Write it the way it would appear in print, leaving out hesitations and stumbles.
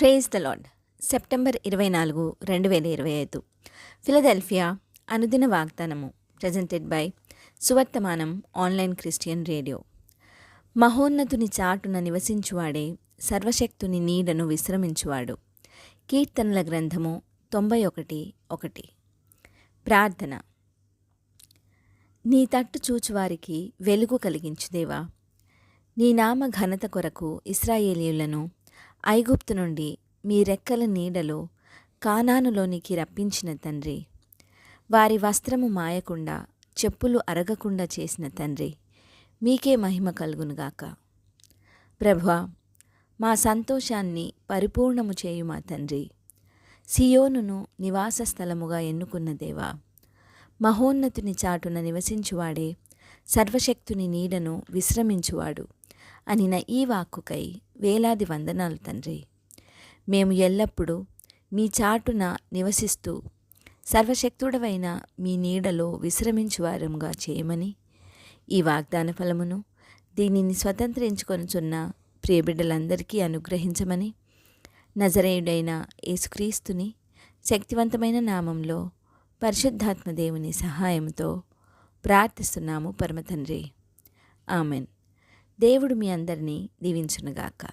Praise the lord. September 24, 2025. Philadelphia అనుదిన వాగ్దానము presented by Suvarthamanam online Christian radio. మహోన్నతుని చాటున నివసించువాడే సర్వశక్తుని నీడను విశ్రమించువాడు. కీర్తనల గ్రంథము 91:1. ప్రార్థన. నీ తట్టు చూచువారికి వెలుగు కలిగించుదేవా, నీ నామ ఘనత కొరకు ఇశ్రాయేలీయులను ఐగుప్తు నుండి మీ రెక్కల నీడలో కానానులోనికి రప్పించిన తండ్రి, వారి వస్త్రము మాయకుండా చెప్పులు అరగకుండా చేసిన తండ్రి, మీకే మహిమ కలుగునుగాక. ప్రభువా, మా సంతోషాన్ని పరిపూర్ణము చేయు మా తండ్రి, సియోనును నివాస స్థలముగా ఎన్నుకున్న దేవా, మహోన్నతుని చాటున నివసించువాడే సర్వశక్తుని నీడను విశ్రమించువాడు అనిన ఈ వాక్కుకై వేలాది వందనాలు తండ్రి. మేము ఎల్లప్పుడూ మీ చాటున నివసిస్తూ సర్వశక్తుడవైన మీ నీడలో విశ్రమించువారముగా చేయమని, ఈ వాగ్దాన ఫలమును దీనిని స్వతంత్రించుకొనుచున్న ప్రియబిడ్డలందరికీ అనుగ్రహించమని, నజరేయుడైన యేసుక్రీస్తుని శక్తివంతమైన నామంలో పరిశుద్ధాత్మ దేవుని సహాయంతో ప్రార్థిస్తున్నాము పరమతండ్రి. ఆమెన్. దేవుడు మీ అందరినీ దీవించునుగాక.